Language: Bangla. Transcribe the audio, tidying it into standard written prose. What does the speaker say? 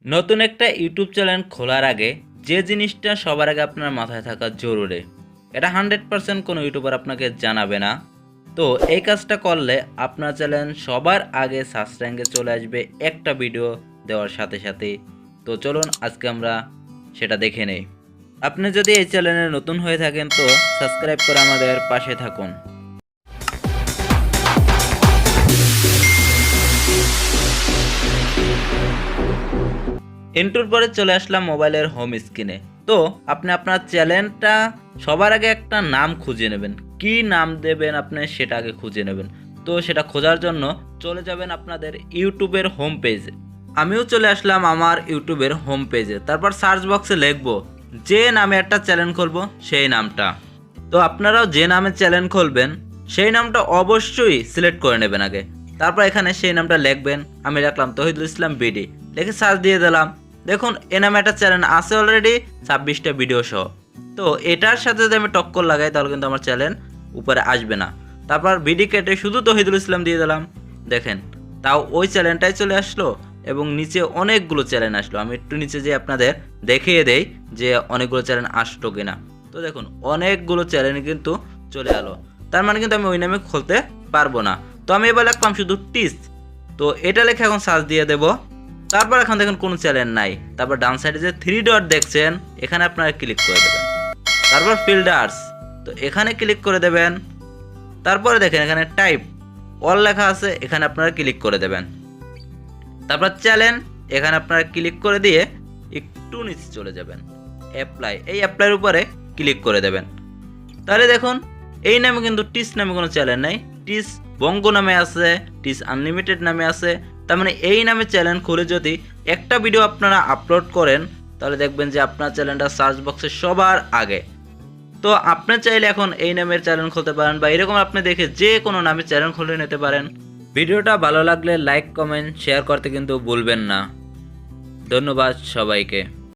নতুন একটা ইউটিউব চ্যানেল খোলার আগে যে জিনিসটা সবার আগে আপনার মাথায় থাকা জরুরি, এটা 100% কোনো ইউটিউবার আপনাকে জানাবে না। তো এই কাজটা করলে আপনার চ্যানেল সবার আগে সার্চ র্যাঙ্কে চলে আসবে একটা ভিডিও দেওয়ার সাথে সাথে। তো চলুন আজকে আমরা সেটা দেখে নেই। আপনি যদি এই চ্যানেলে নতুন হয়ে থাকেন তো সাবস্ক্রাইব করে আমাদের পাশে থাকুন। ইন্ট্রোর পরে চলে আসলাম মোবাইলের হোম স্ক্রিনে। তো আপনি আপনার চ্যানেলটা সবার আগে একটা নাম খুঁজে নেবেন, কি নাম দেবেন আপনি সেটা আগে খুঁজে নেবেন। তো সেটা খোঁজার জন্য চলে যাবেন আপনাদের ইউটিউবের হোম পেজে। আমিও চলে আসলাম আমার ইউটিউবের হোম পেজে। তারপর সার্চ বক্সে লিখবো যে নামে একটা চ্যানেল খুলবো সেই নামটা। তো আপনারাও যে নামে চ্যানেল খুলবেন সেই নামটা অবশ্যই সিলেক্ট করে নেবেন আগে। তারপর এখানে সেই নামটা লিখবেন। আমি লিখলাম তহিদুল ইসলাম বিডি, লিখে সার্চ দিয়ে দিলাম। দেখুন এ নামে একটা চ্যানেল আছে অলরেডি 26টা ভিডিও সহ। তো এটার সাথে যদি আমি টক্কর লাগাই তাহলে কিন্তু আমার চ্যানেল উপরে আসবে না। তারপর ভিডি কেটে শুধু তহিদুল ইসলাম দিয়ে দিলাম। দেখেন তাও ওই চ্যানেলটাই চলে আসলো এবং নিচে অনেকগুলো চ্যানেল আসলো। আমি একটু নিচে যে আপনাদের দেখিয়ে দেই যে অনেকগুলো চ্যানেল আসলো কিনা। তো দেখুন অনেকগুলো চ্যানেল কিন্তু চলে এলো। তার মানে কিন্তু আমি ওই নামে খুলতে পারবো না। তো আমি এবার লিখলাম শুধু টিস। তো এটা লিখে এখন সার্চ দিয়ে দেবো। তারপর এখন দেখুন কোনো চ্যানেল নাই। তারপর ডান সাইডে যে 3 ডট দেখছেন এখানে আপনারা ক্লিক করে দেবেন। তারপর ফিল্টার্স, তো এখানে ক্লিক করে দেবেন। তারপরে দেখেন এখানে টাইপ অল লেখা আছে, এখানে আপনারা ক্লিক করে দেবেন। তারপর চ্যানেল, এখানে আপনারা ক্লিক করে দিয়ে একটু নিচে চলে যাবেন। অ্যাপ্লাই, এই অ্যাপ্লাইয়ের উপরে ক্লিক করে দেবেন। তাহলে দেখুন এই নামে কিন্তু টিস নামে কোনো চ্যানেল নাই। টিস বঙ্গ নামে আছে, টিস আনলিমিটেড নামে আছে। তার মানে এই নামে চ্যানেল খুলে যদি একটা ভিডিও আপনারা আপলোড করেন তাহলে দেখবেন যে আপনার চ্যানেলটা সার্চ বক্সে সবার আগে। তো আপনি চাইলে এখন এই নামের চ্যানেল খুলতে পারেন বা এরকম আপনি দেখে যে কোনো নামে চ্যানেল খুলে নিতে পারেন। ভিডিওটা ভালো লাগলে লাইক কমেন্ট শেয়ার করতে কিন্তু ভুলবেন না। ধন্যবাদ সবাইকে।